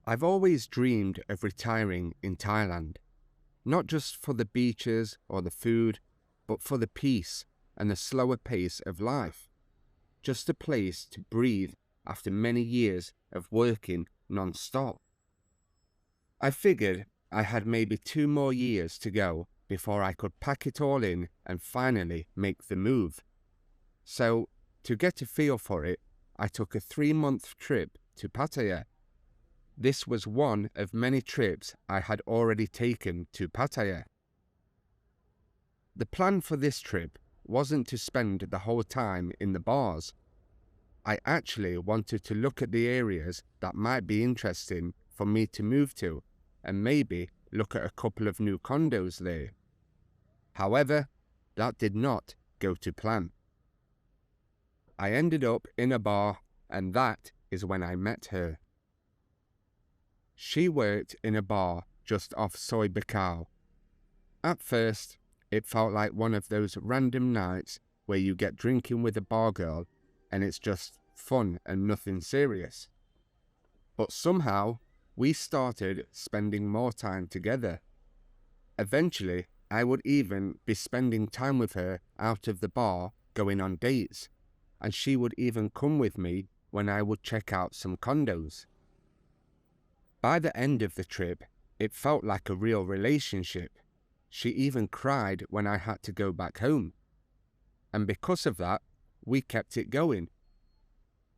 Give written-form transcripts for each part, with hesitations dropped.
I've always dreamed of retiring in Thailand, not just for the beaches or the food, but for the peace and the slower pace of life. Just a place to breathe after many years of working non-stop. I figured I had maybe 2 more years to go before I could pack it all in and finally make the move. So, to get a feel for it, I took a 3-month trip to Pattaya. This was one of many trips I had already taken to Pattaya. The plan for this trip wasn't to spend the whole time in the bars. I actually wanted to look at the areas that might be interesting for me to move to and maybe look at a couple of new condos there. However, that did not go to plan. I ended up in a bar, and that is when I met her. She worked in a bar just off Soy Bacau. At first, it felt like one of those random nights where you get drinking with a bar girl and it's just fun and nothing serious. But somehow, we started spending more time together. Eventually, I would even be spending time with her out of the bar, going on dates, and she would even come with me when I would check out some condos. By the end of the trip, it felt like a real relationship. She even cried when I had to go back home. And because of that, we kept it going.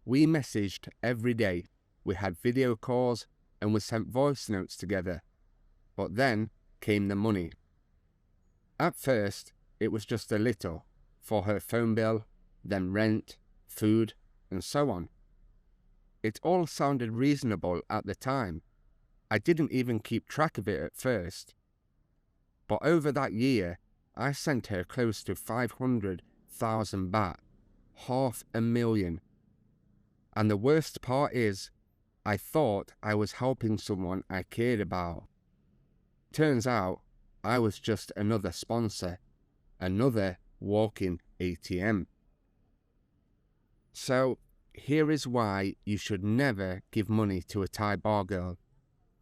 We messaged every day, we had video calls, and we sent voice notes together. But then came the money. At first, it was just a little, for her phone bill, then rent, food, and so on. It all sounded reasonable at the time. I didn't even keep track of it at first. But over that year, I sent her close to 500,000 baht, 500,000. And the worst part is, I thought I was helping someone I cared about. Turns out, I was just another sponsor, another walking ATM. So, here is why you should never give money to a Thai bar girl,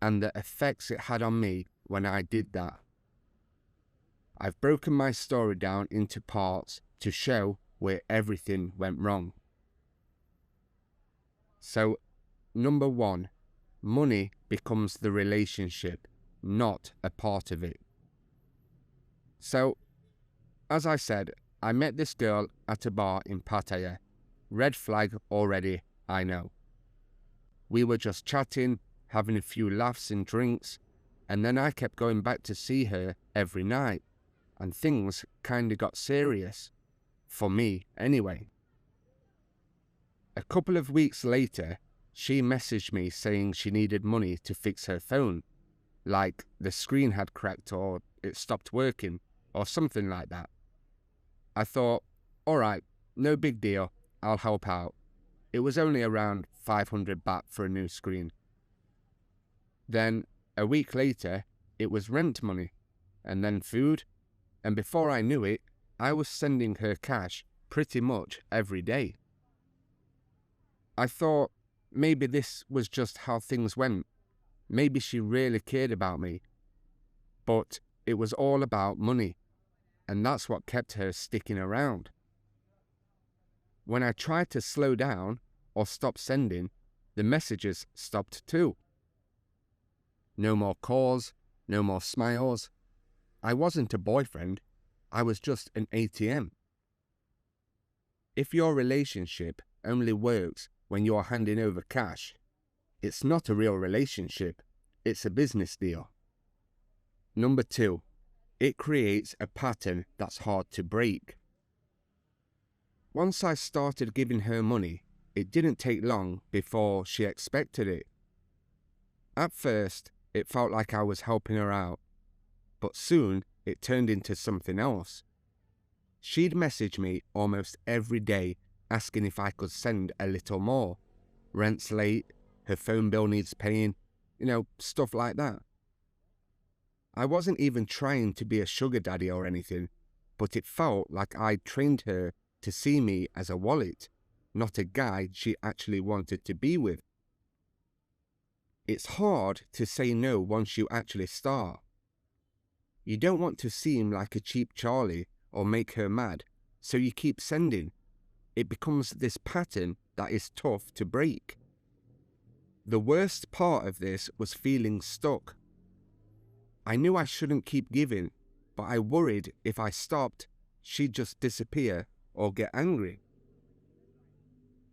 and the effects it had on me when I did that. I've broken my story down into parts to show where everything went wrong. So, number 1, money becomes the relationship, not a part of it. So, as I said, I met this girl at a bar in Pattaya. Red flag already, I know. We were just chatting, having a few laughs and drinks, and then I kept going back to see her every night, and things kinda got serious. For me, anyway. A couple of weeks later, she messaged me saying she needed money to fix her phone, like the screen had cracked or it stopped working, or something like that. I thought, alright, no big deal, I'll help out. It was only around 500 baht for a new screen. Then, a week later, it was rent money, and then food, and before I knew it, I was sending her cash pretty much every day. I thought maybe this was just how things went. Maybe she really cared about me. But it was all about money, and that's what kept her sticking around. When I tried to slow down or stop sending, the messages stopped too. No more calls, no more smiles. I wasn't a boyfriend, I was just an ATM. If your relationship only works when you're handing over cash, it's not a real relationship, it's a business deal. Number 2, it creates a pattern that's hard to break. Once I started giving her money, it didn't take long before she expected it. At first, it felt like I was helping her out, but soon it turned into something else. She'd message me almost every day asking if I could send a little more. Rent's late, her phone bill needs paying, stuff like that. I wasn't even trying to be a sugar daddy or anything, but it felt like I'd trained her to see me as a wallet, not a guy she actually wanted to be with. It's hard to say no once you actually start. You don't want to seem like a cheap Charlie or make her mad, so you keep sending. It becomes this pattern that is tough to break. The worst part of this was feeling stuck. I knew I shouldn't keep giving, but I worried if I stopped, she'd just disappear or get angry.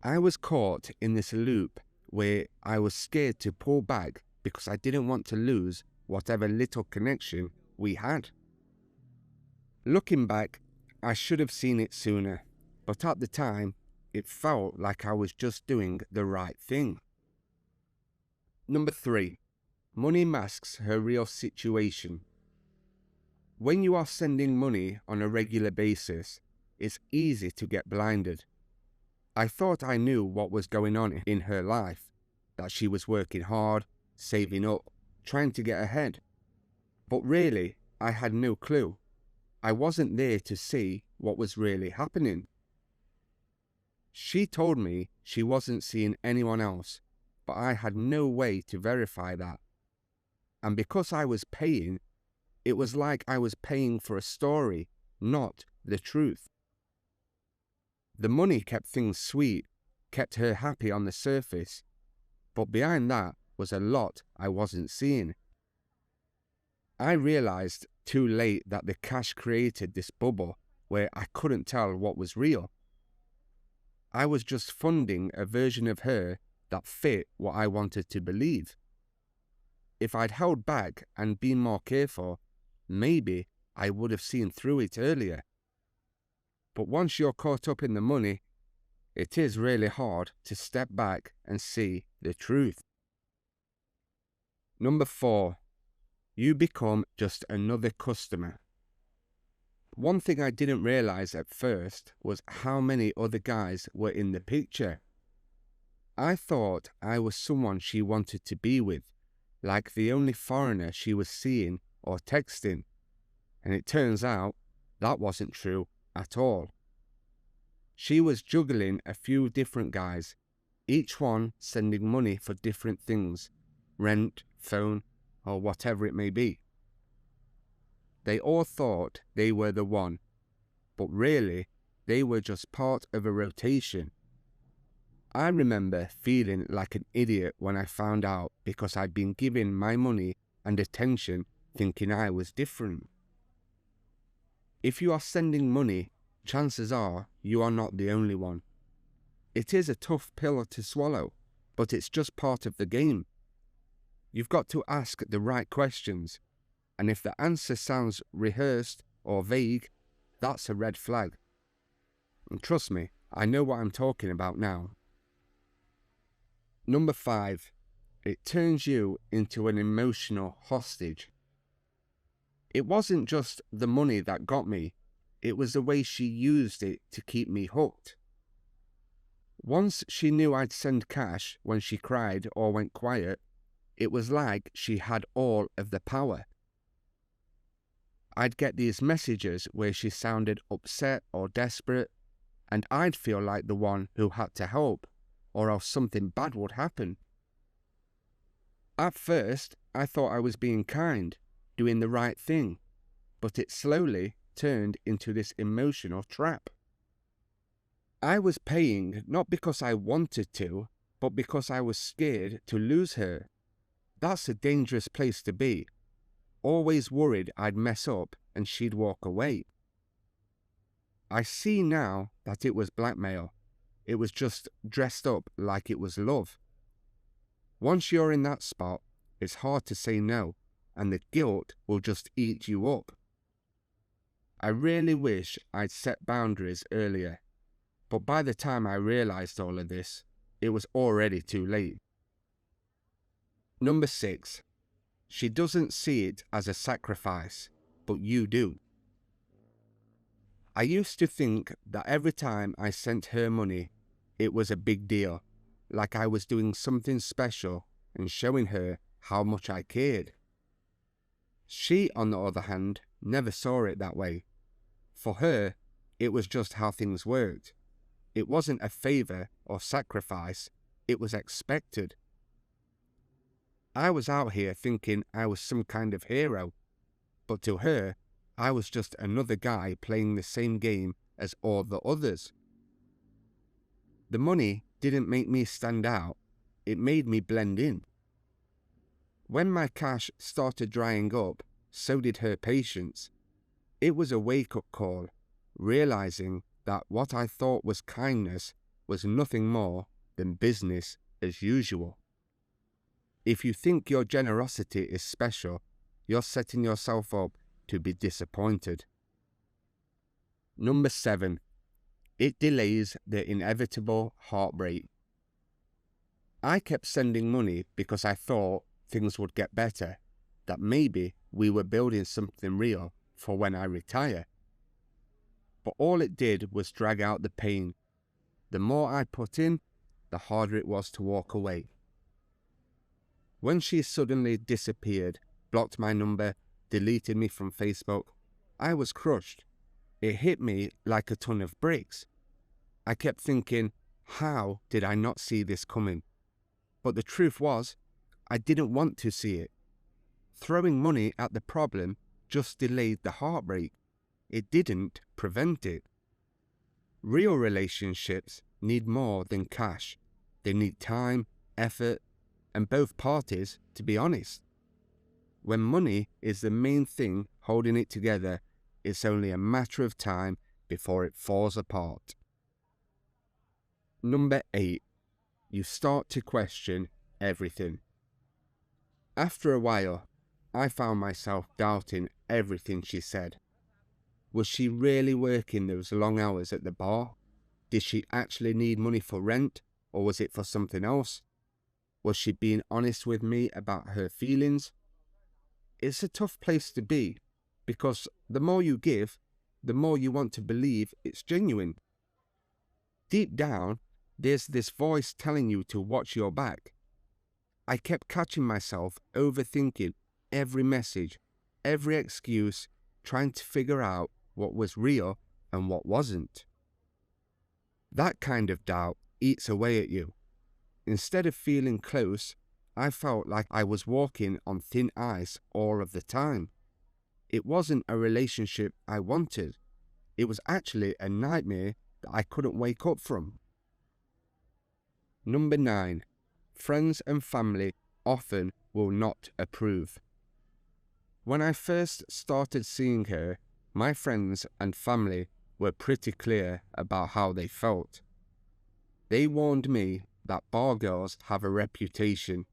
I was caught in this loop where I was scared to pull back because I didn't want to lose whatever little connection we had. Looking back, I should have seen it sooner, but at the time, it felt like I was just doing the right thing. Number 3. Money masks her real situation. When you are sending money on a regular basis, it's easy to get blinded. I thought I knew what was going on in her life, that she was working hard, saving up, trying to get ahead. But really, I had no clue. I wasn't there to see what was really happening. She told me she wasn't seeing anyone else, but I had no way to verify that. And because I was paying, it was like I was paying for a story, not the truth. The money kept things sweet, kept her happy on the surface, but behind that was a lot I wasn't seeing. I realized too late that the cash created this bubble where I couldn't tell what was real. I was just funding a version of her that fit what I wanted to believe. If I'd held back and been more careful, maybe I would have seen through it earlier. But once you're caught up in the money, it is really hard to step back and see the truth. Number 4. You become just another customer. One thing I didn't realize at first was how many other guys were in the picture. I thought I was someone she wanted to be with, like the only foreigner she was seeing or texting, and it turns out that wasn't true at all. She was juggling a few different guys, each one sending money for different things, rent, phone, or whatever it may be. They all thought they were the one, but really, they were just part of a rotation. I remember feeling like an idiot when I found out because I'd been giving my money and attention thinking I was different. If you are sending money, chances are you are not the only one. It is a tough pill to swallow, but it's just part of the game. You've got to ask the right questions, and if the answer sounds rehearsed or vague, that's a red flag. And trust me, I know what I'm talking about now. Number 5. It turns you into an emotional hostage. It wasn't just the money that got me, it was the way she used it to keep me hooked. Once she knew I'd send cash when she cried or went quiet, it was like she had all of the power. I'd get these messages where she sounded upset or desperate, and I'd feel like the one who had to help, or else something bad would happen. At first, I thought I was being kind, doing the right thing, but it slowly turned into this emotional trap. I was paying not because I wanted to, but because I was scared to lose her. That's a dangerous place to be, always worried I'd mess up and she'd walk away. I see now that it was blackmail. It was just dressed up like it was love. Once you're in that spot, it's hard to say no, and the guilt will just eat you up. I really wish I'd set boundaries earlier, but by the time I realized all of this, it was already too late. Number 6. She doesn't see it as a sacrifice, but you do. I used to think that every time I sent her money, it was a big deal, like I was doing something special and showing her how much I cared. She, on the other hand, never saw it that way. For her, it was just how things worked. It wasn't a favor or sacrifice, it was expected. I was out here thinking I was some kind of hero, but to her, I was just another guy playing the same game as all the others. The money didn't make me stand out, it made me blend in. When my cash started drying up, so did her patience. It was a wake-up call, realizing that what I thought was kindness was nothing more than business as usual. If you think your generosity is special, you're setting yourself up to be disappointed. Number 7. It delays the inevitable heartbreak. I kept sending money because I thought things would get better, that maybe we were building something real for when I retire. But all it did was drag out the pain. The more I put in, the harder it was to walk away. When she suddenly disappeared, blocked my number, deleted me from Facebook, I was crushed. It hit me like a ton of bricks. I kept thinking, how did I not see this coming? But the truth was, I didn't want to see it. Throwing money at the problem just delayed the heartbreak. It didn't prevent it. Real relationships need more than cash. They need time, effort, and both parties to be honest. When money is the main thing holding it together, it's only a matter of time before it falls apart. Number 8. You start to question everything. After a while, I found myself doubting everything she said. Was she really working those long hours at the bar? Did she actually need money for rent, or was it for something else? Was she being honest with me about her feelings? It's a tough place to be, because the more you give, the more you want to believe it's genuine. Deep down, there's this voice telling you to watch your back. I kept catching myself overthinking every message, every excuse, trying to figure out what was real and what wasn't. That kind of doubt eats away at you. Instead of feeling close, I felt like I was walking on thin ice all of the time. It wasn't a relationship I wanted. It was actually a nightmare that I couldn't wake up from. Number 9. Friends and family often will not approve. When I first started seeing her, my friends and family were pretty clear about how they felt. They warned me that bar girls have a reputation,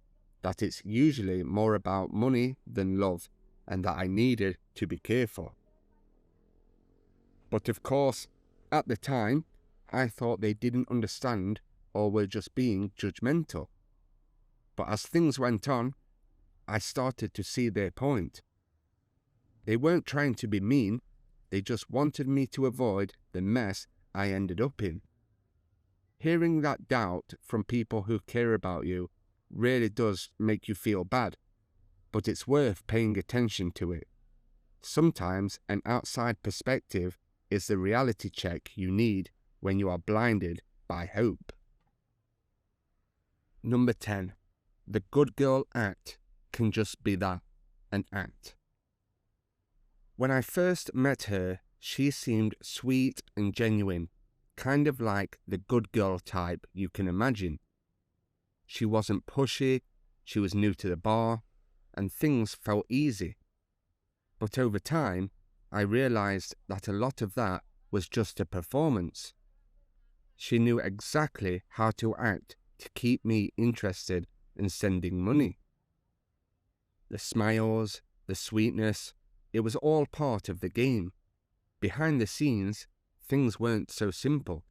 that it's usually more about money than love, and that I needed to be careful. But of course, at the time, I thought they didn't understand or were just being judgmental. But as things went on, I started to see their point. They weren't trying to be mean, they just wanted me to avoid the mess I ended up in. Hearing that doubt from people who care about you really does make you feel bad, but it's worth paying attention to it. Sometimes an outside perspective is the reality check you need when you are blinded by hope. Number 10. The good girl act can just be that, an act. When I first met her, she seemed sweet and genuine, kind of like the good girl type you can imagine. She wasn't pushy, she was new to the bar, and things felt easy. But over time, I realized that a lot of that was just a performance. She knew exactly how to act to keep me interested in sending money. The smiles, the sweetness, it was all part of the game. Behind the scenes, things weren't so simple.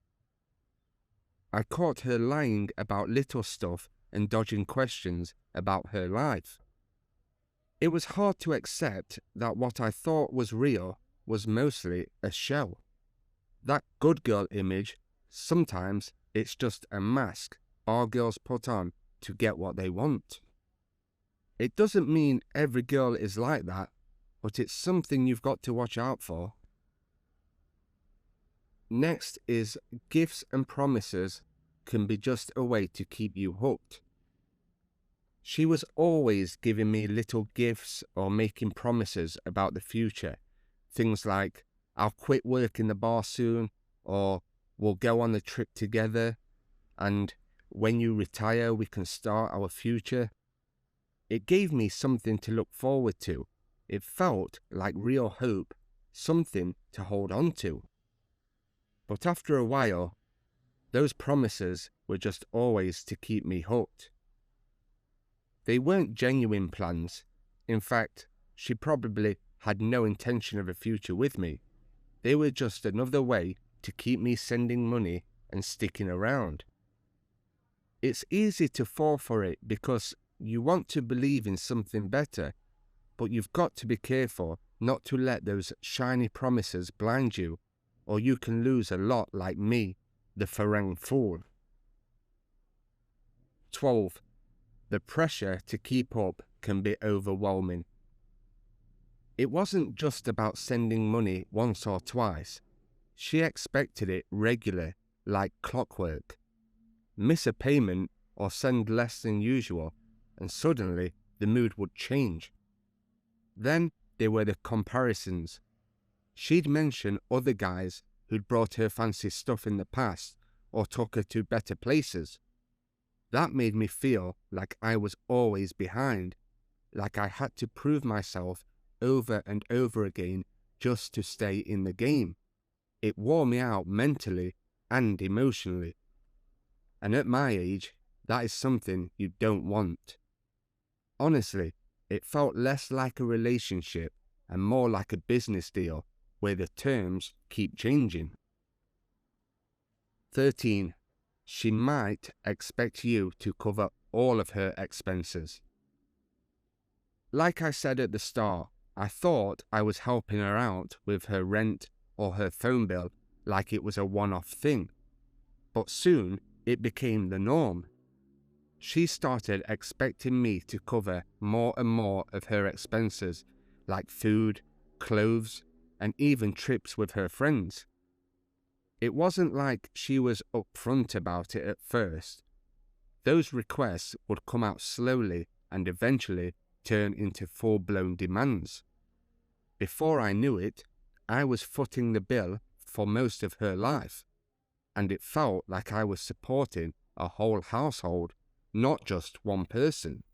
I caught her lying about little stuff and dodging questions about her life. It was hard to accept that what I thought was real was mostly a show. That good girl image, sometimes it's just a mask bar girls put on to get what they want. It doesn't mean every girl is like that, but it's something you've got to watch out for. Next is gifts and promises can be just a way to keep you hooked. She was always giving me little gifts or making promises about the future. Things like, I'll quit work in the bar soon, or we'll go on the trip together, and when you retire, we can start our future. It gave me something to look forward to. It felt like real hope, something to hold on to. But after a while, those promises were just always to keep me hooked. They weren't genuine plans. In fact, she probably had no intention of a future with me. They were just another way to keep me sending money and sticking around. It's easy to fall for it because you want to believe in something better, but you've got to be careful not to let those shiny promises blind you, or you can lose a lot like me, the Farang fool. 12. The pressure to keep up can be overwhelming. It wasn't just about sending money once or twice. She expected it regular, like clockwork. Miss a payment or send less than usual, and suddenly the mood would change. Then there were the comparisons. She'd mention other guys who'd brought her fancy stuff in the past or took her to better places. That made me feel like I was always behind, like I had to prove myself over and over again just to stay in the game. It wore me out mentally and emotionally. And at my age, that is something you don't want. Honestly, it felt less like a relationship and more like a business deal where the terms keep changing. 13. She might expect you to cover all of her expenses. Like I said at the start, I thought I was helping her out with her rent or her phone bill like it was a one-off thing. But soon it became the norm. She started expecting me to cover more and more of her expenses, like food, clothes, and even trips with her friends. It wasn't like she was upfront about it at first. Those requests would come out slowly and eventually turn into full-blown demands. Before I knew it, I was footing the bill for most of her life, and it felt like I was supporting a whole household, not just one person.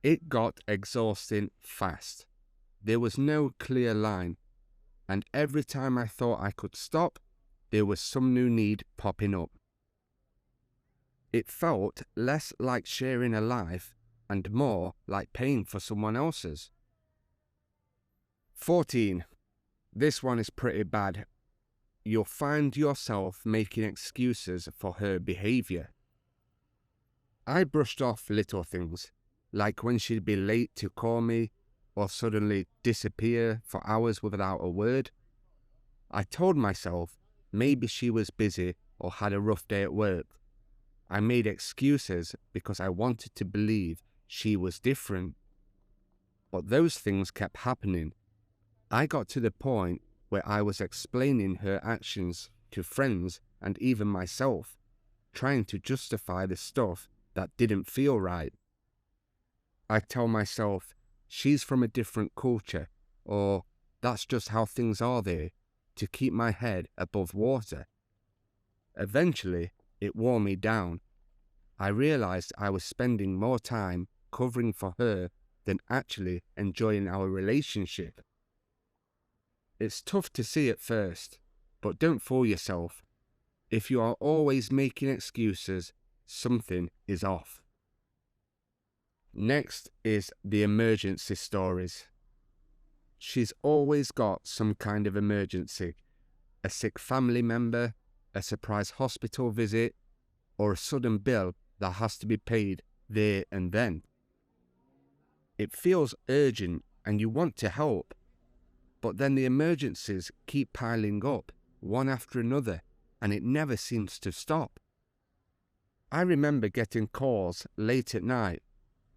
It got exhausting fast. There was no clear line, and every time I thought I could stop, there was some new need popping up. It felt less like sharing a life and more like paying for someone else's. 14. This one is pretty bad. You'll find yourself making excuses for her behaviour. I brushed off little things, like when she'd be late to call me or suddenly disappear for hours without a word. I told myself maybe she was busy or had a rough day at work. I made excuses because I wanted to believe she was different. But those things kept happening. I got to the point where I was explaining her actions to friends and even myself, trying to justify the stuff that didn't feel right. I tell myself, she's from a different culture, or that's just how things are there, to keep my head above water. Eventually, it wore me down. I realized I was spending more time covering for her than actually enjoying our relationship. It's tough to see at first, but don't fool yourself. If you are always making excuses, something is off. Next is the emergency stories. She's always got some kind of emergency. A sick family member, a surprise hospital visit, or a sudden bill that has to be paid there and then. It feels urgent and you want to help, but then the emergencies keep piling up, one after another, and it never seems to stop. I remember getting calls late at night,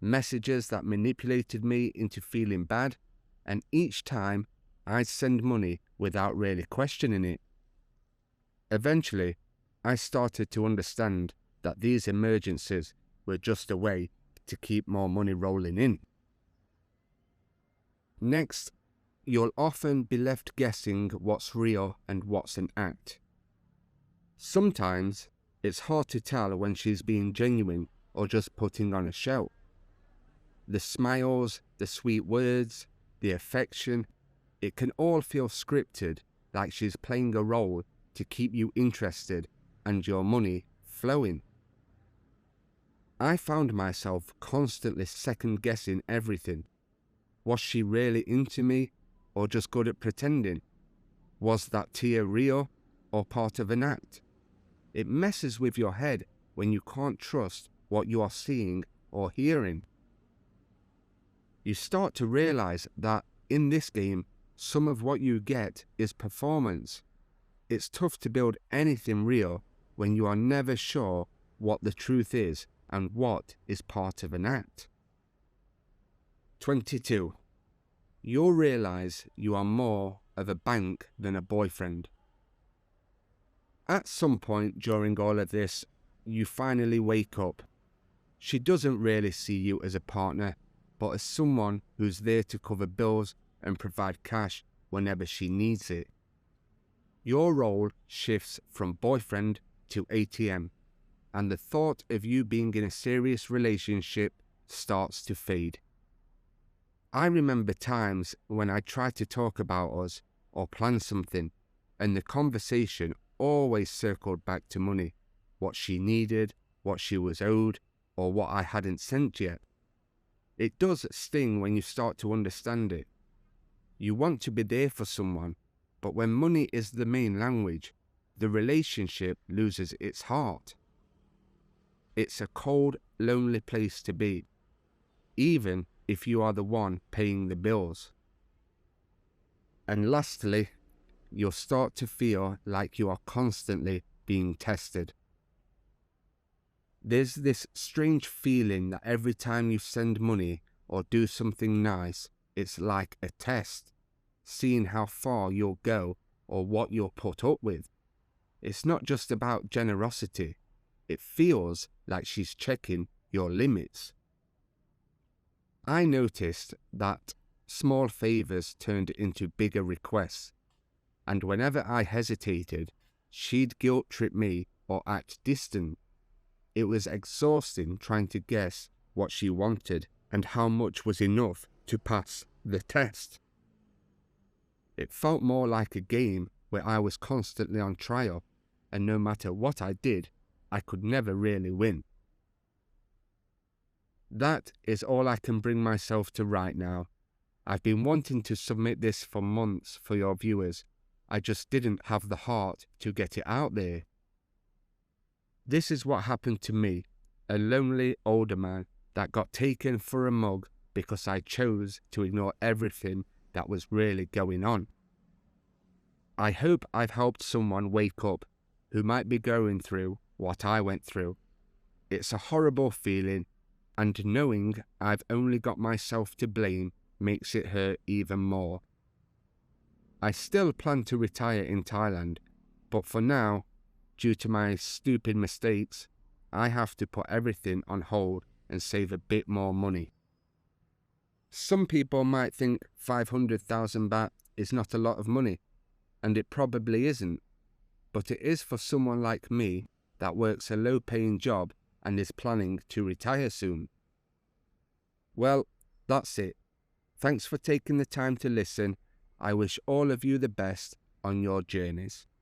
messages that manipulated me into feeling bad, and each time I'd send money without really questioning it. Eventually, I started to understand that these emergencies were just a way to keep more money rolling in. Next, you'll often be left guessing what's real and what's an act. Sometimes it's hard to tell when she's being genuine or just putting on a show. The smiles, the sweet words, the affection, it can all feel scripted, like she's playing a role to keep you interested and your money flowing. I found myself constantly second-guessing everything. Was she really into me, or just good at pretending? Was that tear real, or part of an act? It messes with your head when you can't trust what you are seeing or hearing. You start to realize that in this game, some of what you get is performance. It's tough to build anything real when you are never sure what the truth is and what is part of an act. 22. You'll realize you are more of a bank than a boyfriend. At some point during all of this, you finally wake up. She doesn't really see you as a partner, but as someone who's there to cover bills and provide cash whenever she needs it. Your role shifts from boyfriend to ATM, and the thought of you being in a serious relationship starts to fade. I remember times when I tried to talk about us or plan something, and the conversation always circled back to money, what she needed, what she was owed, or what I hadn't sent yet. It does sting when you start to understand it. You want to be there for someone, but when money is the main language, the relationship loses its heart. It's a cold, lonely place to be, even if you are the one paying the bills. And lastly, you'll start to feel like you are constantly being tested. There's this strange feeling that every time you send money or do something nice, it's like a test, seeing how far you'll go or what you'll put up with. It's not just about generosity. It feels like she's checking your limits. I noticed that small favors turned into bigger requests, and whenever I hesitated, she'd guilt-trip me or act distant. It was exhausting trying to guess what she wanted and how much was enough to pass the test. It felt more like a game where I was constantly on trial, and no matter what I did, I could never really win. That is all I can bring myself to right now. I've been wanting to submit this for months for your viewers. I just didn't have the heart to get it out there. This is what happened to me, a lonely older man that got taken for a mug because I chose to ignore everything that was really going on. I hope I've helped someone wake up who might be going through what I went through. It's a horrible feeling, and knowing I've only got myself to blame makes it hurt even more. I still plan to retire in Thailand, but for now, due to my stupid mistakes, I have to put everything on hold and save a bit more money. Some people might think 500,000 baht is not a lot of money, and it probably isn't, but it is for someone like me that works a low-paying job and is planning to retire soon. Well, that's it. Thanks for taking the time to listen. I wish all of you the best on your journeys.